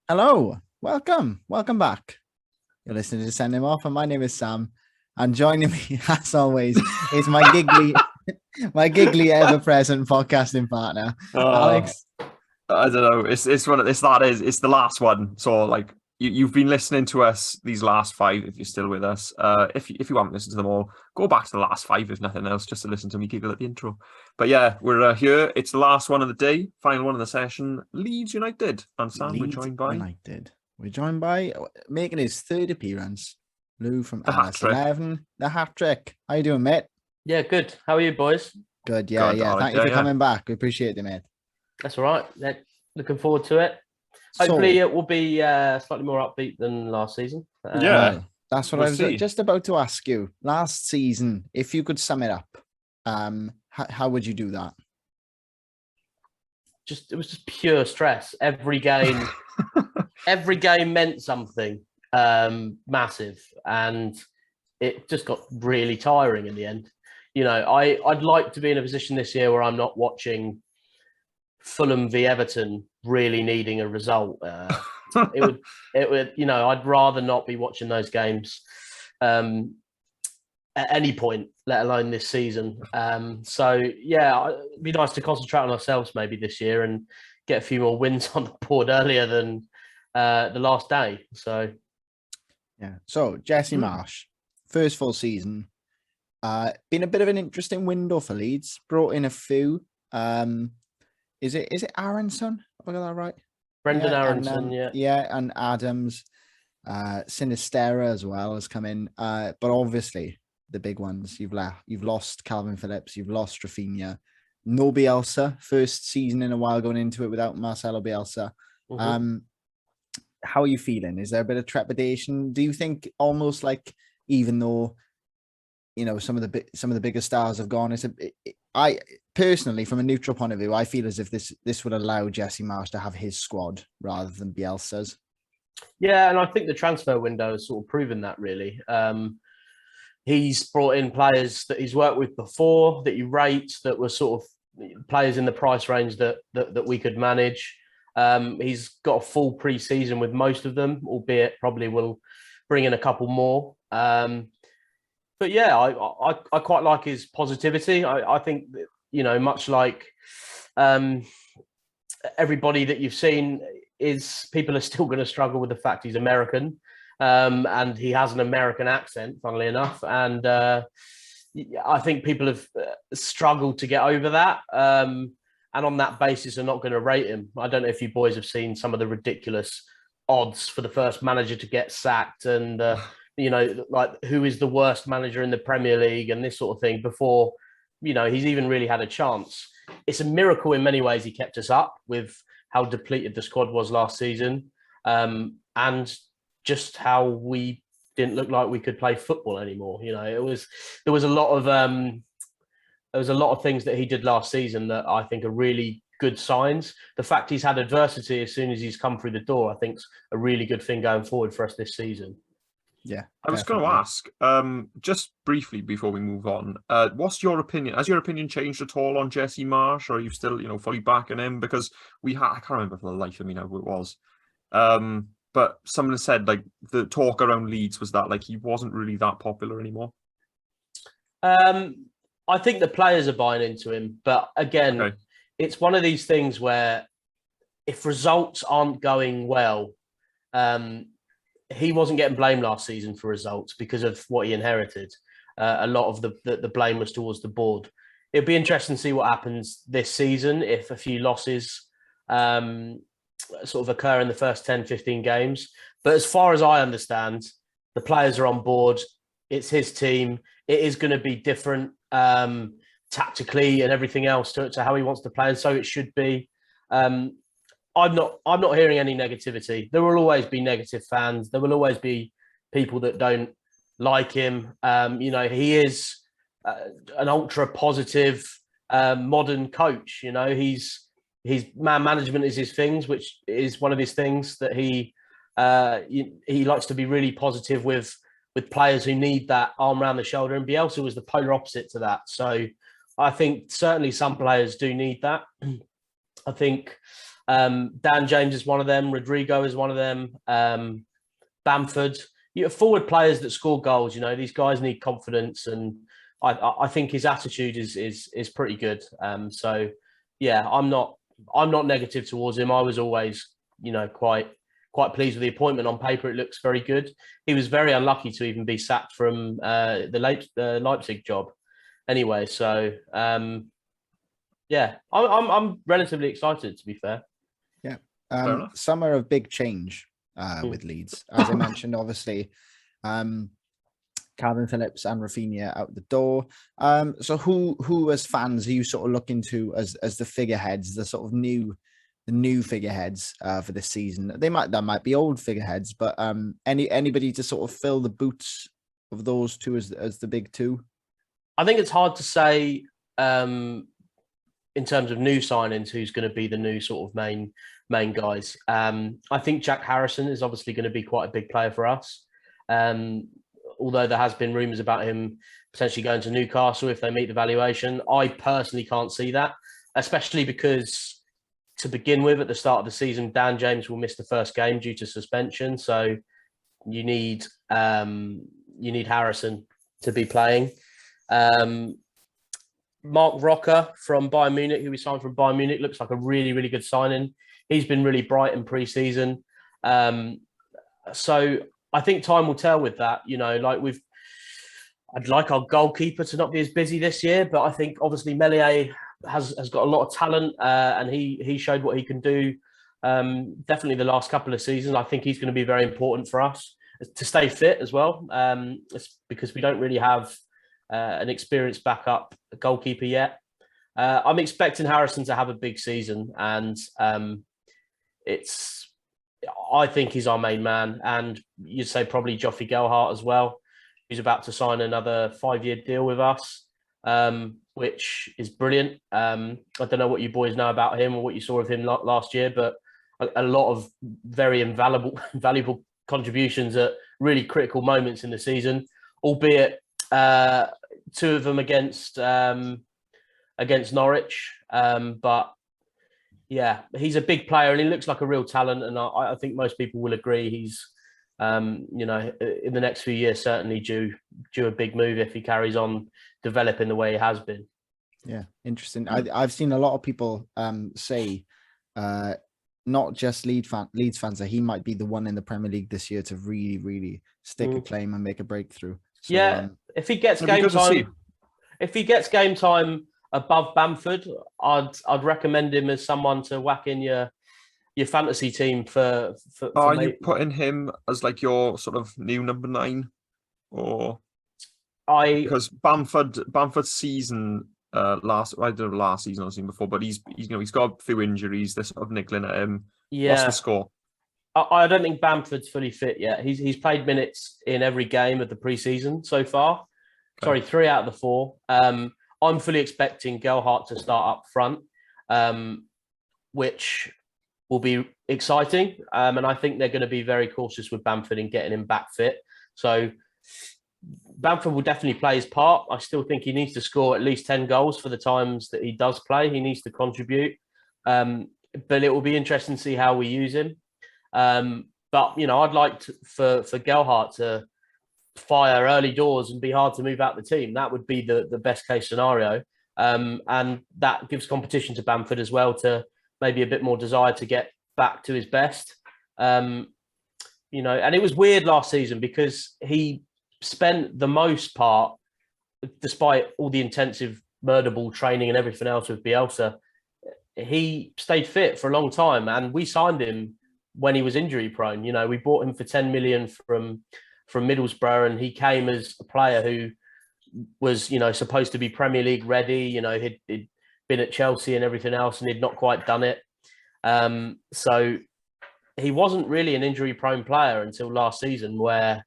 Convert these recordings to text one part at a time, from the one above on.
Hello, welcome back. You're listening to Send Him Off, and my name is Sam. And joining me, as always, is my giggly, ever-present podcasting partner, Oh, Alex. I don't know. It's the last one. So like you've been listening to us these last five. If you're still with us, if you haven't listened to them all, go back to the last five if nothing else, just to listen to me giggle at the intro. But yeah, we're here. It's the last one of the day, final one of the session. Leeds United, and Sam, we're joined by United. We're joined by making his third appearance, Lou from the hat trick. LS11, the hat trick. How you doing, mate? Yeah, good. How are you, boys? Good, yeah. Good, Thank you for coming back. We appreciate it, mate. That's all right. Looking forward to it. Hopefully, it will be slightly more upbeat than last season. Yeah. That's what We'll I was see. just about to ask you. Last season, if you could sum it up, how would you do that? It was just pure stress. Every game meant something massive, and it just got really tiring in the end. You know, I'd like to be in a position this year where I'm not watching Fulham v Everton really needing a result. It would, I'd rather not be watching those games at any point, let alone this season. So yeah, it'd be nice to concentrate on ourselves maybe this year and get a few more wins on the board earlier than the last day. So yeah. So Jesse Marsch, first full season, been a bit of an interesting window for Leeds. Brought in a few. Is it Aronson? Have I got that right? Brendan Aronson, yeah, and Adams, Sinistera as well has come in. But obviously the big ones you've lost Kalvin Phillips, you've lost Raphinha, no Bielsa, first season in a while going into it without Marcelo Bielsa. Mm-hmm. How are you feeling? Is there a bit of trepidation? Do you think almost like, even though some of the bigger stars have gone, I personally, from a neutral point of view, I feel as if this would allow Jesse Marsch to have his squad rather than Bielsa's. Yeah, and I think the transfer window has sort of proven that, really. He's brought in players that he's worked with before, that he rates, that were sort of players in the price range that we could manage. He's got a full pre-season with most of them, albeit probably will bring in a couple more. But yeah, I quite like his positivity. I think, much like everybody that you've seen, people are still going to struggle with the fact he's American, and he has an American accent, funnily enough. And I think people have struggled to get over that. And on that basis, are not going to rate him. I don't know if you boys have seen some of the ridiculous odds for the first manager to get sacked, and like who is the worst manager in the Premier League and this sort of thing before, he's even really had a chance. It's a miracle in many ways he kept us up with how depleted the squad was last season, and just how we didn't look like we could play football anymore. There was a lot of things that he did last season that I think are really good signs. The fact he's had adversity as soon as he's come through the door, I think, is a really good thing going forward for us this season. Yeah, I was going to ask, just briefly before we move on, what's your opinion? Has your opinion changed at all on Jesse Marsch, or are you still, fully backing him? Because I can't remember for the life of me now who it was. But someone said like the talk around Leeds was that like he wasn't really that popular anymore. I think the players are buying into him, but again, It's one of these things where if results aren't going well, he wasn't getting blamed last season for results because of what he inherited. A lot of the blame was towards the board. It'll be interesting to see what happens this season if a few losses sort of occur in the first 10, 15 games. But as far as I understand, the players are on board. It's his team. It is going to be different tactically and everything else to how he wants to play, and so it should be. I'm not hearing any negativity. There will always be negative fans. There will always be people that don't like him. He is an ultra positive modern coach. His man management is his things, which is one of his things that he likes to be really positive with players who need that arm around the shoulder. And Bielsa was the polar opposite to that. So I think certainly some players do need that. I think Dan James is one of them. Rodrigo is one of them. Bamford. Forward players that score goals. These guys need confidence, and I think his attitude is pretty good. So yeah, I'm not negative towards him. I was always quite pleased with the appointment. On paper, it looks very good. He was very unlucky to even be sacked from the Leipzig job. Anyway, so yeah, I'm relatively excited, to be fair. Yeah, summer of big change with Leeds, as I mentioned. Obviously, Kalvin Phillips and Raphinha out the door. So who as fans are you sort of looking to as the figureheads, the sort of new figureheads for this season? That might be old figureheads, but anybody to sort of fill the boots of those two as the big two? I think it's hard to say in terms of new signings who's going to be the new sort of main guys. I think Jack Harrison is obviously going to be quite a big player for us. Although there has been rumours about him potentially going to Newcastle if they meet the valuation. I personally can't see that, especially because to begin with, at the start of the season, Dan James will miss the first game due to suspension. So you need Harrison to be playing. Mark Rocker from Bayern Munich, who we signed from Bayern Munich, looks like a really, really good signing. He's been really bright in pre-season. So I think time will tell with that. I'd like our goalkeeper to not be as busy this year, but I think obviously Meslier has got a lot of talent, and he showed what he can do. Definitely the last couple of seasons. I think he's going to be very important for us to stay fit as well. It's because we don't really have an experienced backup goalkeeper yet. I'm expecting Harrison to have a big season, and I think he's our main man. And you'd say probably Joffrey Gelhardt as well, who's about to sign another 5-year deal with us, which is brilliant. I don't know what you boys know about him or what you saw of him last year, but a lot of very valuable contributions at really critical moments in the season, albeit two of them against Norwich. But yeah, he's a big player and he looks like a real talent. And I think most people will agree he's, in the next few years, certainly due a big move if he carries on developing the way he has been. Yeah, interesting. I've seen a lot of people say, not just Leeds fans, that he might be the one in the Premier League this year to really, really stake a claim and make a breakthrough. So, yeah, if he gets game time above Bamford, I'd recommend him as someone to whack in your fantasy team for Are you putting him as like your sort of new number 9, or because Bamford's season last season or season before, but he's got a few injuries. They're sort of niggling at him. Yeah. What's the score? I don't think Bamford's fully fit yet. He's played minutes in every game of the preseason so far. Okay. Sorry, 3 out of the 4. I'm fully expecting Gelhardt to start up front, which will be exciting. And I think they're going to be very cautious with Bamford in getting him back fit. So Bamford will definitely play his part. I still think he needs to score at least 10 goals for the times that he does play. He needs to contribute. But it will be interesting to see how we use him. But, I'd like for Gelhardt to fire early doors and be hard to move out the team. That would be the best case scenario. And that gives competition to Bamford as well, to maybe a bit more desire to get back to his best. And it was weird last season because he spent the most part, despite all the intensive murder ball training and everything else with Bielsa, he stayed fit for a long time. And we signed him when he was injury prone. We bought him for 10 million from Middlesbrough, and he came as a player who was, supposed to be Premier League ready. He'd been at Chelsea and everything else, and he'd not quite done it. So he wasn't really an injury-prone player until last season, where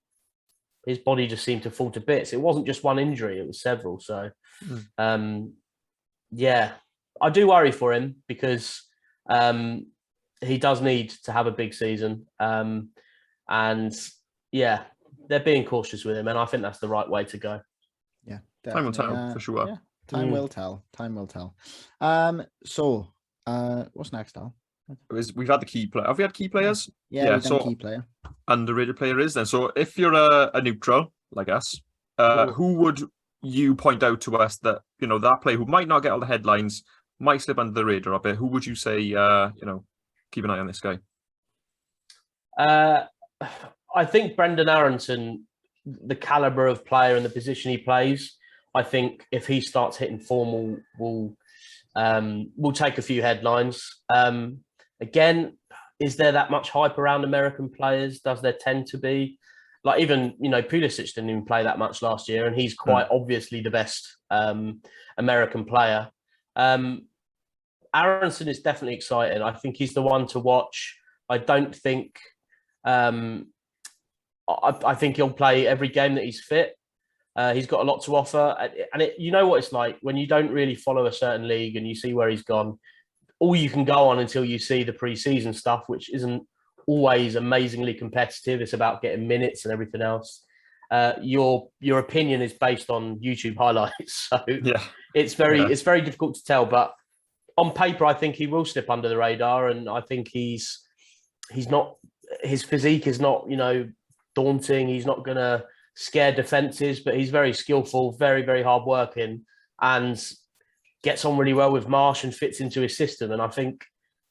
his body just seemed to fall to bits. It wasn't just one injury; it was several. So, yeah, I do worry for him because he does need to have a big season, and yeah, they're being cautious with him, and I think that's the right way to go. Yeah, definitely. Time will tell for sure. Yeah, time will tell. So, What's next, Al? We've had the key player. Have we had key players? Yeah, we've done key player. Underrated player is then. So if you're a neutral like us, who would you point out to us that that player who might not get all the headlines, might slip under the radar a bit? Who would you say keep an eye on this guy? I think Brendan Aronson, the caliber of player and the position he plays, I think if he starts hitting form, will take a few headlines. Again, is there that much hype around American players? Does there tend to be? Like even, Pulisic didn't even play that much last year, and he's quite obviously the best American player. Aronson is definitely exciting. I think he's the one to watch. I don't think... I think he'll play every game that he's fit. He's got a lot to offer. And you know what it's like when you don't really follow a certain league and you see where he's gone. All you can go on until you see the pre-season stuff, which isn't always amazingly competitive. It's about getting minutes and everything else. Your opinion is based on YouTube highlights, so it's very difficult to tell. But on paper, I think he will slip under the radar, and I think he's not. His physique is not daunting. He's not going to scare defenses, but he's very skillful, very very hard working, and gets on really well with Marsch and fits into his system. And I think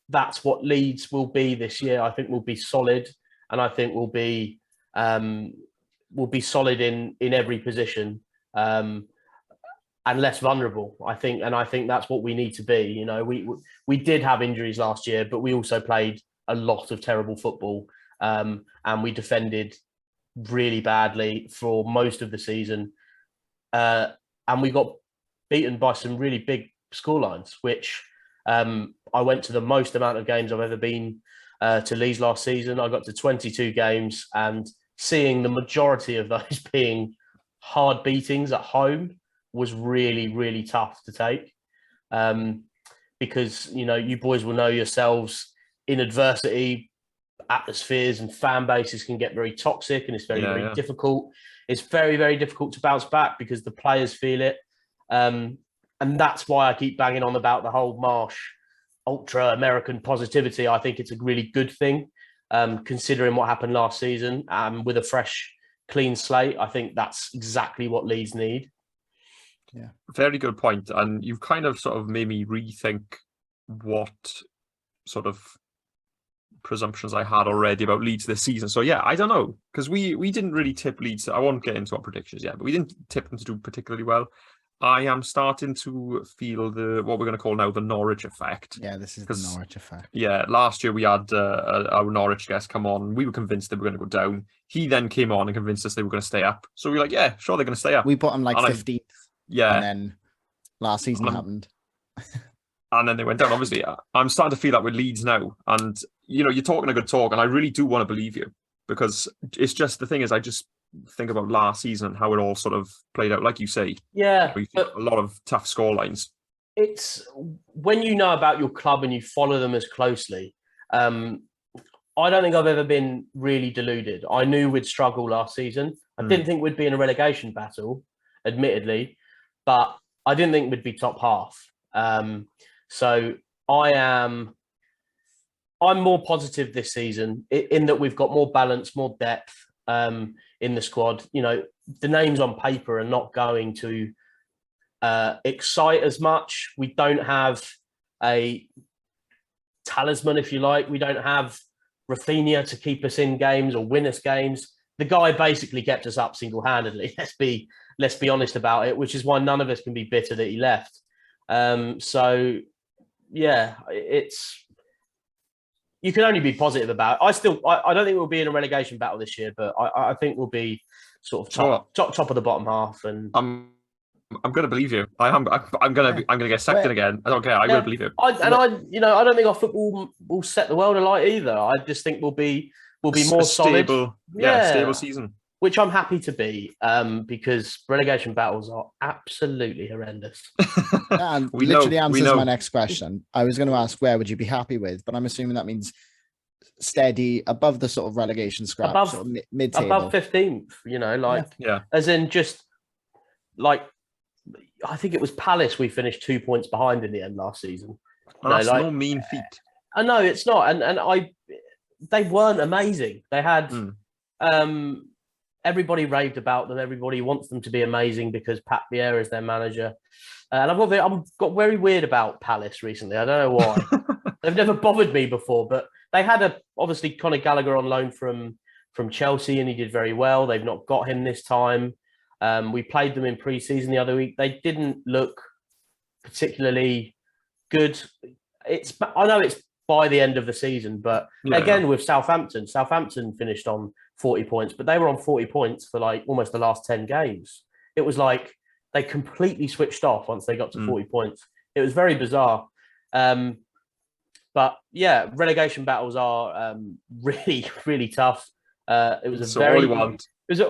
that's what Leeds will be this year. I think we'll be solid, and I think we'll be solid in every position, and less vulnerable. I think that's what we need to be. We did have injuries last year, but we also played a lot of terrible football, and we defended really badly for most of the season, and we got beaten by some really big scorelines, which I went to the most amount of games I've ever been to Leeds last season. I got to 22 games, and seeing the majority of those being hard beatings at home was really, really tough to take, because, you boys will know yourselves, in adversity, atmospheres and fan bases can get very toxic, and it's very, very difficult. It's very, very difficult to bounce back because the players feel it. And that's why I keep banging on about the whole Marsch ultra American positivity. I think it's a really good thing, considering what happened last season. With a fresh, clean slate, I think that's exactly what Leeds need. Yeah, very good point. And you've kind of sort of made me rethink what sort of presumptions I had already about Leeds this season. So yeah, I don't know, because we didn't really tip Leeds. I won't get into our predictions yet, but we didn't tip them to do particularly well. I am starting to feel what we're going to call now the Norwich effect. Yeah, this is the Norwich effect. Yeah, last year we had our Norwich guest come on. We were convinced they were going to go down. He then came on and convinced us they were going to stay up. So we were like, yeah, sure, they're going to stay up. We put them like 15th. Yeah. And then last season happened. And then they went down. Obviously, I'm starting to feel that with Leeds now. And, you're talking a good talk, and I really do want to believe you, because it's just, the thing is, I just think about last season and how it all sort of played out, like you say. Yeah. A lot of tough scorelines. It's when you know about your club and you follow them as closely. I don't think I've ever been really deluded. I knew we'd struggle last season. I didn't think we'd be in a relegation battle, admittedly, but I didn't think we'd be top half. So I'm more positive this season in that we've got more balance, more depth in the squad. The names on paper are not going to excite as much. We don't have a talisman, if you like. We don't have Raphinha to keep us in games or win us games. The guy basically kept us up single-handedly. Let's be honest about it, which is why none of us can be bitter that he left. So yeah, you can only be positive about it. I don't think we'll be in a relegation battle this year, but I think we'll be sort of top of the bottom half. And I'm going to believe you. I'm going to get second again. I don't care. I will believe you. I don't think our football will set the world alight either. I just think we'll be more solid. Stable season. Which I'm happy to be, because relegation battles are absolutely horrendous. And literally answers my next question. I was going to ask, where would you be happy with? But I'm assuming that means steady above the sort of relegation scrap, sort of mid-table. Above 15th, as in just like, I think it was Palace we finished 2 points behind in the end last season. And that's no mean feat. I know it's not, and they weren't amazing. They had everybody raved about them. Everybody wants them to be amazing because Pat Vieira is their manager. And I've got very weird about Palace recently. I don't know why. They've never bothered me before, but they had obviously Conor Gallagher on loan from Chelsea, and he did very well. They've not got him this time. We played them in pre-season the other week. They didn't look particularly good. I know it's by the end of the season, but again with Southampton finished on 40 points, but they were on 40 points for like almost the last 10 games. It was like they completely switched off once they got to 40 points. It was very bizarre. But yeah, relegation battles are really, really tough. It was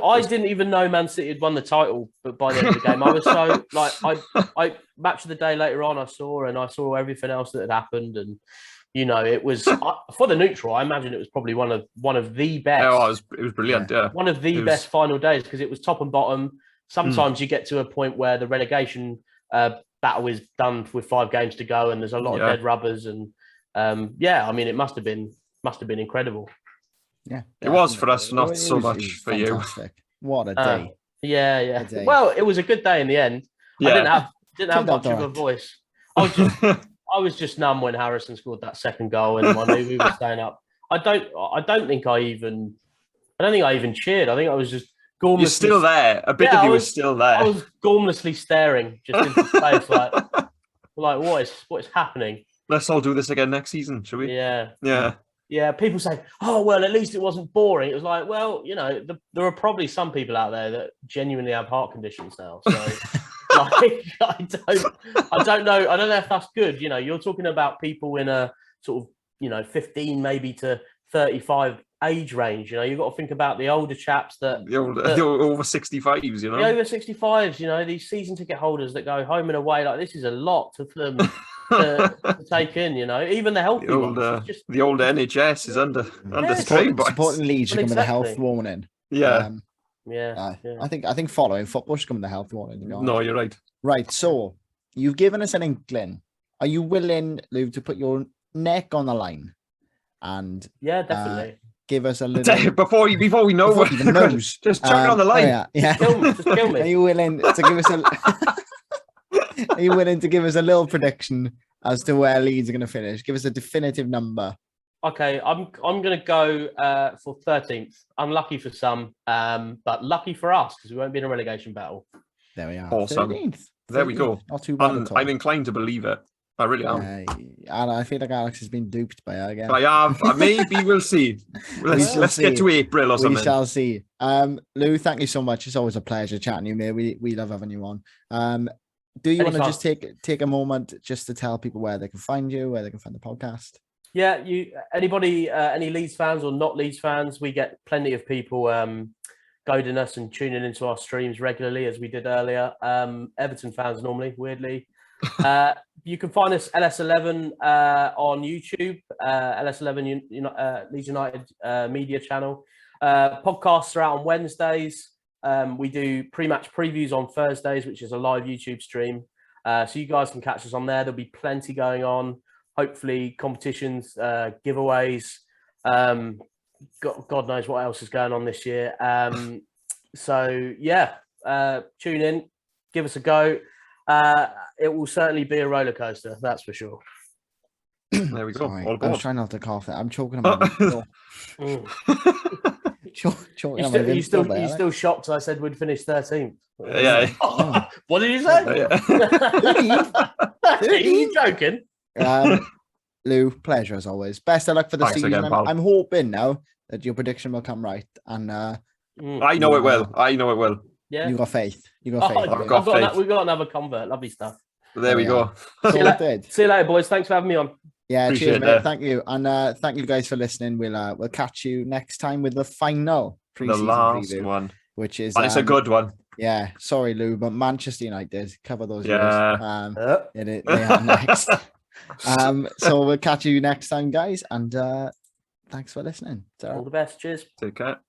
I didn't even know Man City had won the title, but by the end of the game, I was so like, I match of the day later on, I saw everything else that had happened, and you know, it was for the neutral. I imagine it was probably one of the best. Oh, it was brilliant. Yeah, one of the best final days because it was top and bottom. Sometimes you get to a point where the relegation battle is done with 5 games to go, and there's a lot of dead rubbers, and I mean, it must have been incredible. Yeah, it was for us, not so much for fantastic. You. What a day! Yeah. Well, it was a good day in the end. Yeah. I didn't have much of a voice. I was just numb when Harrison scored that second goal, and I knew we were staying up. I don't think I even cheered. I think I was just gormlessly. You're still there. A bit of you was still there. I was gormlessly staring just into space, like what is happening? Let's all do this again next season, shall we? Yeah. People say, "Oh well, at least it wasn't boring." It was like, well, you know, there are probably some people out there that genuinely have heart conditions now. So, like, I don't know. I don't know if that's good. You know, you're talking about people in a sort of 15 maybe to 35 age range. You know, you've got to think about the older chaps the over 65s. You know, the over 65s. You know, these season ticket holders that go home and away. Like, this is a lot for them. to take in, you know, even the healthy ones. The old NHS is under strain. Supporting Leeds should come with a health warning. I think following football should come with a health warning. No, you're right. Right, so you've given us an inkling. Are you willing, Lou, to put your neck on the line and definitely give us a little before we know what even knows? Just chuck it on the line. Just kill me. Are you willing to give us a? Are you willing to give us a little prediction as to where Leeds are going to finish? Give us a definitive number. Okay, I'm going to go for 13th. Unlucky for some, but lucky for us because we won't be in a relegation battle. There we are. Awesome. 13th. There we go. Not too bad at all. I'm inclined to believe it. I really am. And I feel like Alex has been duped by her again. I have. Maybe we'll see. Let's get to April or something. We shall see. Lou, thank you so much. It's always a pleasure chatting to you, mate. We love having you on. Do you want to just take a moment just to tell people where they can find you, where they can find the podcast? Yeah, anybody, any Leeds fans or not Leeds fans, we get plenty of people goading us and tuning into our streams regularly, as we did earlier. Everton fans normally, weirdly. You can find us LS11 on YouTube, LS11 Leeds United media channel. Podcasts are out on Wednesdays. We do pre-match previews on Thursdays, which is a live YouTube stream. So you guys can catch us on there. There'll be plenty going on. Hopefully competitions, giveaways. God knows what else is going on this year. So yeah, tune in, give us a go. It will certainly be a roller coaster, that's for sure. There we go. I was trying not to cough. I'm choking on my Are you still shocked I said we'd finish 13th? Yeah. What did you say? Are you joking? Lou, pleasure as always. Best of luck for the season. Again, I'm hoping now that your prediction will come right. And I know it will. I know it will. Yeah. You got faith. We've got another convert. Lovely stuff. There we go. See you later, boys. Thanks for having me on. Yeah, appreciate cheers, mate. Thank you. And thank you guys for listening. We'll catch you next time with the final pre-season preview, one. Which is it's a good one. Yeah, sorry, Lou, but Manchester United cover those years. They are next. So we'll catch you next time, guys, and thanks for listening. All the best. Cheers. Take care.